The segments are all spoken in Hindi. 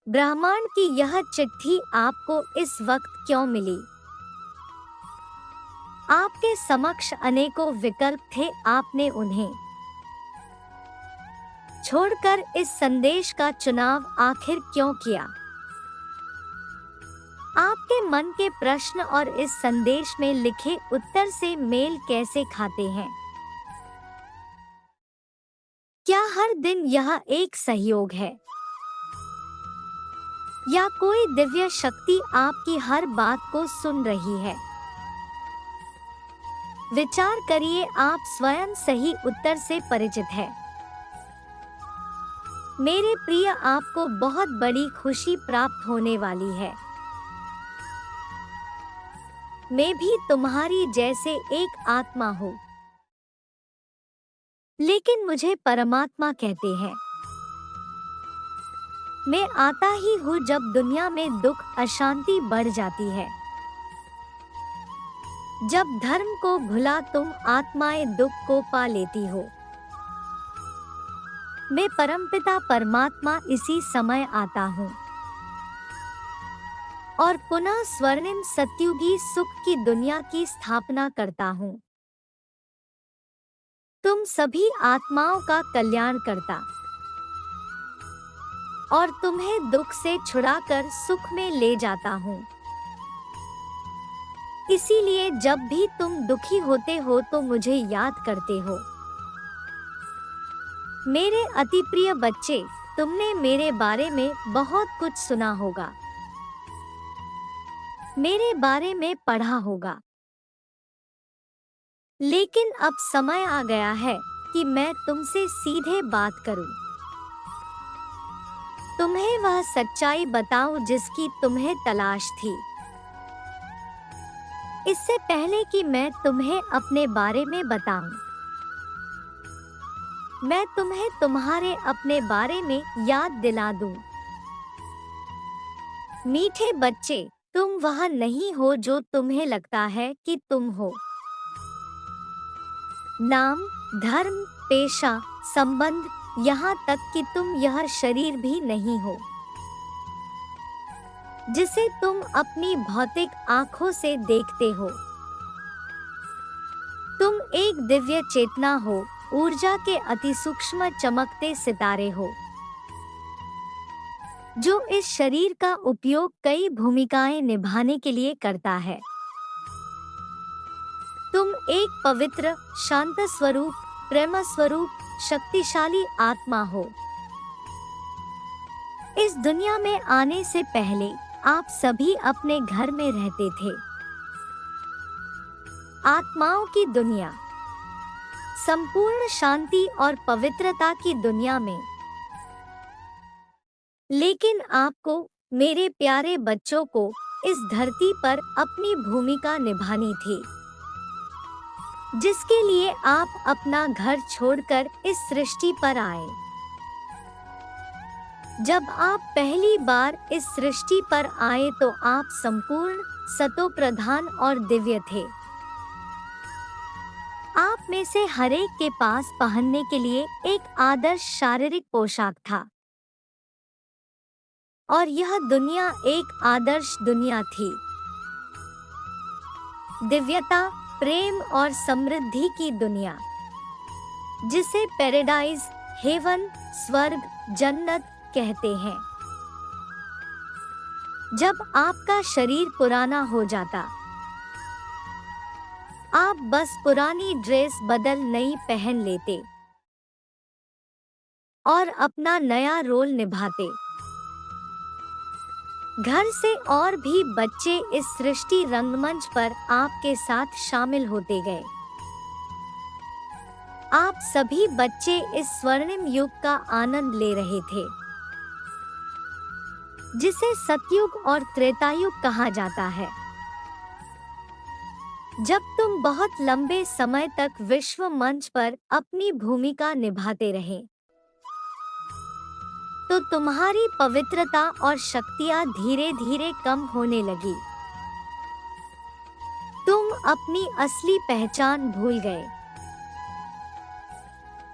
ब्रह्मांड की यह चिट्ठी आपको इस वक्त क्यों मिली? आपके समक्ष अनेकों विकल्प थे, आपने उन्हें छोड़कर इस संदेश का चुनाव आखिर क्यों किया? आपके मन के प्रश्न और इस संदेश में लिखे उत्तर से मेल कैसे खाते हैं? क्या हर दिन यह एक सहयोग है या कोई दिव्य शक्ति आपकी हर बात को सुन रही है? विचार करिए, आप स्वयं सही उत्तर से परिचित हैं। मेरे प्रिय, आपको बहुत बड़ी खुशी प्राप्त होने वाली है। मैं भी तुम्हारी जैसे एक आत्मा हूँ, लेकिन मुझे परमात्मा कहते हैं। मैं आता ही हूँ जब दुनिया में दुख अशांति बढ़ जाती है। जब धर्म को भुला तुम आत्माएं दुख को पा लेती हो। मैं परमपिता परमात्मा इसी समय आता हूँ और पुनः स्वर्णिम सत्युगी सुख की दुनिया की स्थापना करता हूँ। तुम सभी आत्माओं का कल्याण करता और तुम्हें दुख से छुड़ाकर सुख में ले जाता हूँ। इसीलिए जब भी तुम दुखी होते हो तो मुझे याद करते हो। मेरे अति प्रिय बच्चे, तुमने मेरे बारे में बहुत कुछ सुना होगा, मेरे बारे में पढ़ा होगा, लेकिन अब समय आ गया है कि मैं तुमसे सीधे बात करूं। तुम्हें वह सच्चाई बताऊं जिसकी तुम्हें तलाश थी। इससे पहले कि मैं तुम्हें अपने बारे में बताऊं, मैं तुम्हें तुम्हारे अपने बारे में याद दिला दूं। मीठे बच्चे, तुम वह नहीं हो जो तुम्हें लगता है कि तुम हो। नाम, धर्म, पेशा, संबंध, यहाँ तक कि तुम यह शरीर भी नहीं हो जिसे तुम अपनी भौतिक आंखों से देखते हो। तुम एक दिव्य चेतना हो, ऊर्जा के अति सूक्ष्म चमकते सितारे हो, जो इस शरीर का उपयोग कई भूमिकाएं निभाने के लिए करता है। तुम एक पवित्र, शांत स्वरूप, प्रेम स्वरूप, शक्तिशाली आत्मा हो। इस दुनिया में आने से पहले आप सभी अपने घर में रहते थे, आत्माओं की दुनिया, संपूर्ण शांति और पवित्रता की दुनिया में। लेकिन आपको, मेरे प्यारे बच्चों को, इस धरती पर अपनी भूमिका निभानी थी, जिसके लिए आप अपना घर छोड़कर इस सृष्टि पर आए। जब आप पहली बार इस सृष्टि पर आए तो आप संपूर्ण, सतोप्रधान और दिव्य थे। आप में से हर एक के पास पहनने के लिए एक आदर्श शारीरिक पोशाक था, और यह दुनिया एक आदर्श दुनिया थी। दिव्यता, प्रेम और समृद्धि की दुनिया, जिसे पैराडाइज, हेवन, स्वर्ग, जन्नत कहते हैं। जब आपका शरीर पुराना हो जाता, आप बस पुरानी ड्रेस बदल नई पहन लेते और अपना नया रोल निभाते। घर से और भी बच्चे इस सृष्टि रंगमंच पर आपके साथ शामिल होते गए। आप सभी बच्चे इस स्वर्णिम युग का आनंद ले रहे थे, जिसे सतयुग और त्रेतायुग कहा जाता है। जब तुम बहुत लंबे समय तक विश्व मंच पर अपनी भूमिका निभाते रहे, तो तुम्हारी पवित्रता और शक्तियां धीरे धीरे कम होने लगी। तुम अपनी असली पहचान भूल गए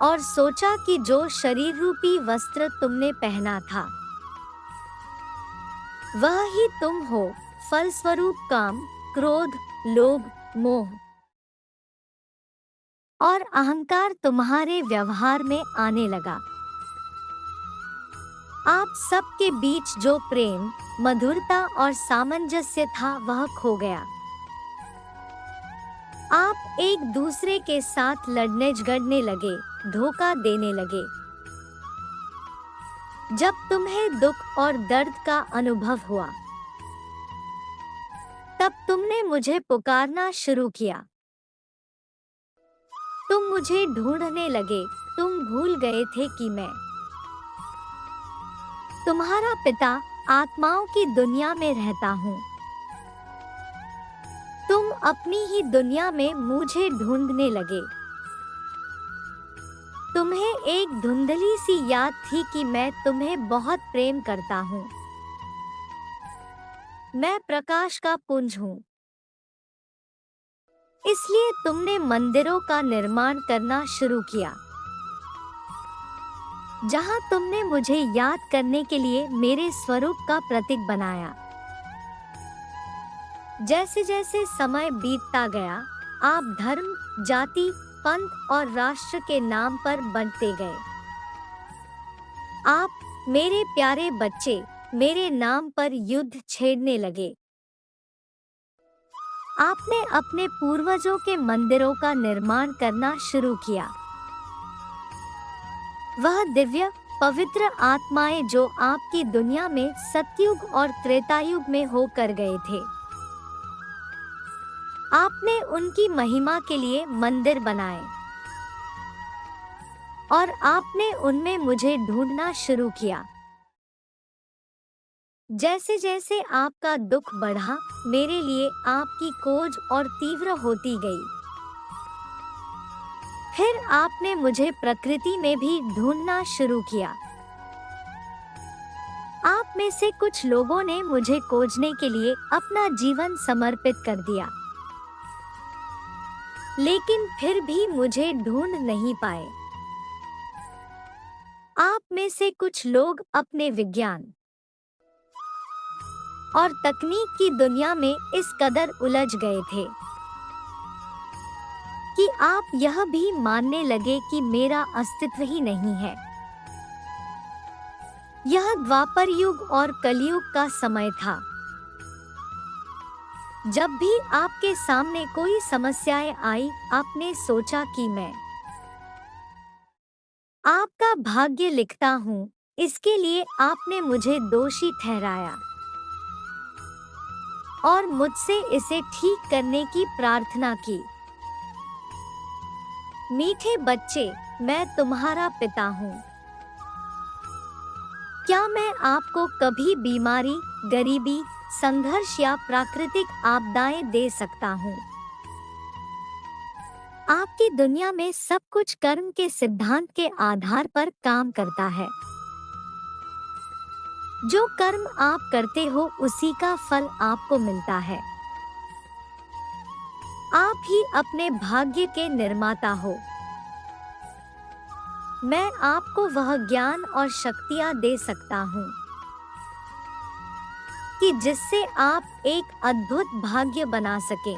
और सोचा कि जो शरीर रूपी वस्त्र तुमने पहना था, वह ही तुम हो, फलस्वरूप काम, क्रोध, लोभ, मोह और अहंकार तुम्हारे व्यवहार में आने लगा। आप सबके बीच जो प्रेम, मधुरता और सामंजस्य था वह खो गया। आप एक दूसरे के साथ लड़ने झगड़ने लगे, धोखा देने लगे। जब तुम्हें दुख और दर्द का अनुभव हुआ, तब तुमने मुझे पुकारना शुरू किया। तुम मुझे ढूंढने लगे, तुम भूल गए थे कि मैं तुम्हारा पिता आत्माओं की दुनिया में रहता हूँ। तुम अपनी ही दुनिया में मुझे ढूंढने लगे। तुम्हें एक धुंधली सी याद थी कि मैं तुम्हें बहुत प्रेम करता हूँ। मैं प्रकाश का पुंज हूँ। इसलिए तुमने मंदिरों का निर्माण करना शुरू किया, जहाँ तुमने मुझे याद करने के लिए मेरे स्वरूप का प्रतीक बनाया। जैसे जैसे समय बीतता गया, आप धर्म, जाति, पंथ और राष्ट्र के नाम पर बंटते गए। आप, मेरे प्यारे बच्चे, मेरे नाम पर युद्ध छेड़ने लगे। आपने अपने पूर्वजों के मंदिरों का निर्माण करना शुरू किया। वह दिव्य, पवित्र आत्माएं जो आपकी दुनिया में सतयुग और त्रेतायुग में होकर गए थे, आपने उनकी महिमा के लिए मंदिर बनाए और आपने उनमें मुझे ढूंढना शुरू किया। जैसे जैसे आपका दुख बढ़ा, मेरे लिए आपकी खोज और तीव्र होती गई। फिर आपने मुझे प्रकृति में भी ढूंढना शुरू किया। आप में से कुछ लोगों ने मुझे खोजने के लिए अपना जीवन समर्पित कर दिया, लेकिन फिर भी मुझे ढूंढ नहीं पाए। आप में से कुछ लोग अपने विज्ञान और तकनीक की दुनिया में इस कदर उलझ गए थे कि आप यह भी मानने लगे कि मेरा अस्तित्व ही नहीं है। यह द्वापर युग और कलयुग का समय था। जब भी आपके सामने कोई समस्याएं आई, आपने सोचा कि मैं आपका भाग्य लिखता हूँ। इसके लिए आपने मुझे दोषी ठहराया और मुझसे इसे ठीक करने की प्रार्थना की। मीठे बच्चे, मैं तुम्हारा पिता हूँ। क्या मैं आपको कभी बीमारी, गरीबी, संघर्ष या प्राकृतिक आपदाएं दे सकता हूँ? आपकी दुनिया में सब कुछ कर्म के सिद्धांत के आधार पर काम करता है। जो कर्म आप करते हो उसी का फल आपको मिलता है। आप ही अपने भाग्य के निर्माता हो। मैं आपको वह ज्ञान और शक्तियाँ दे सकता हूँ कि जिससे आप एक अद्भुत भाग्य बना सकें।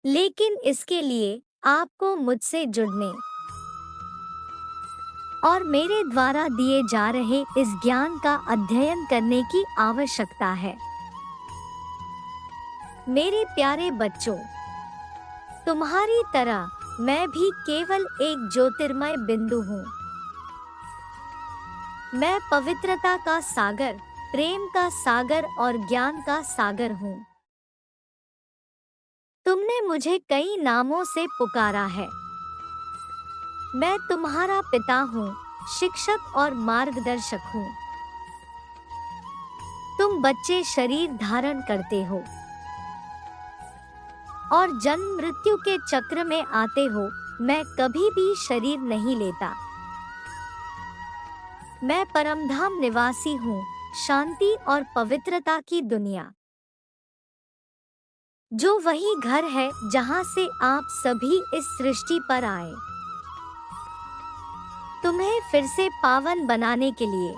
लेकिन इसके लिए आपको मुझसे जुड़ने और मेरे द्वारा दिए जा रहे इस ज्ञान का अध्ययन करने की आवश्यकता है। मेरे प्यारे बच्चों, तुम्हारी तरह मैं भी केवल एक ज्योतिर्मय बिंदु हूँ। मैं पवित्रता का सागर, प्रेम का सागर और ज्ञान का सागर हूँ। तुमने मुझे कई नामों से पुकारा है। मैं तुम्हारा पिता हूँ, शिक्षक और मार्गदर्शक हूँ। तुम बच्चे शरीर धारण करते हो और जन्म मृत्यु के चक्र में आते हो। मैं कभी भी शरीर नहीं लेता। मैं परमधाम निवासी हूँ, शांति और पवित्रता की दुनिया, जो वही घर है जहाँ से आप सभी इस सृष्टि पर आए। तुम्हें फिर से पावन बनाने के लिए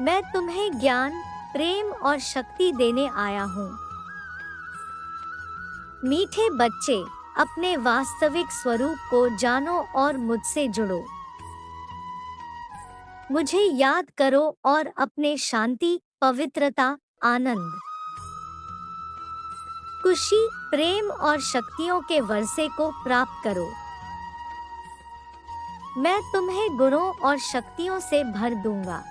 मैं तुम्हें ज्ञान, प्रेम और शक्ति देने आया हूँ। मीठे बच्चे, अपने वास्तविक स्वरूप को जानो और मुझसे जुड़ो। मुझे याद करो और अपने शांति, पवित्रता, आनंद, खुशी, प्रेम और शक्तियों के वर्षे को प्राप्त करो। मैं तुम्हें गुणों और शक्तियों से भर दूंगा,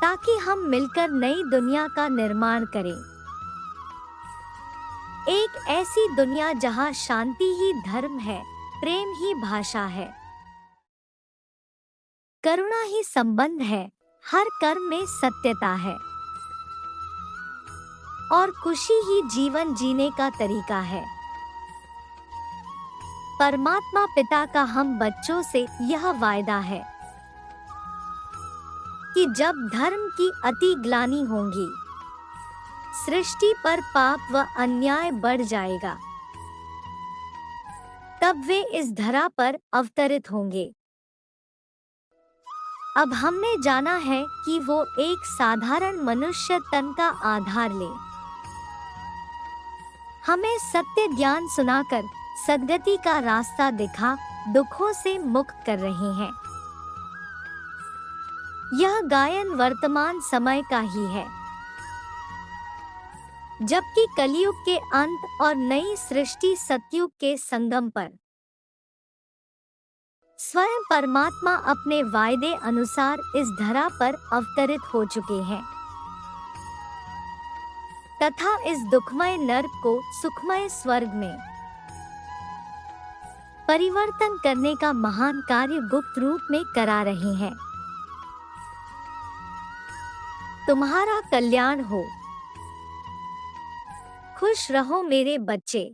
ताकि हम मिलकर नई दुनिया का निर्माण करें। एक ऐसी दुनिया जहां शांति ही धर्म है, प्रेम ही भाषा है, करुणा ही संबंध है, हर कर्म में सत्यता है और खुशी ही जीवन जीने का तरीका है। परमात्मा पिता का हम बच्चों से यह वायदा है कि जब धर्म की अति ग्लानि होगी, सृष्टि पर पाप व अन्याय बढ़ जाएगा, तब वे इस धरा पर अवतरित होंगे। अब हमने जाना है कि वो एक साधारण मनुष्य तन का आधार ले हमें सत्य ज्ञान सुनाकर सद्गति का रास्ता दिखा दुखों से मुक्त कर रहे हैं। यह गायन वर्तमान समय का ही है, जबकि कलयुग के अंत और नई सृष्टि सतयुग के संगम पर स्वयं परमात्मा अपने वायदे अनुसार इस धरा पर अवतरित हो चुके हैं तथा इस दुखमय नर्क को सुखमय स्वर्ग में परिवर्तन करने का महान कार्य गुप्त रूप में करा रहे हैं। तुम्हारा कल्याण हो। खुश रहो मेरे बच्चे।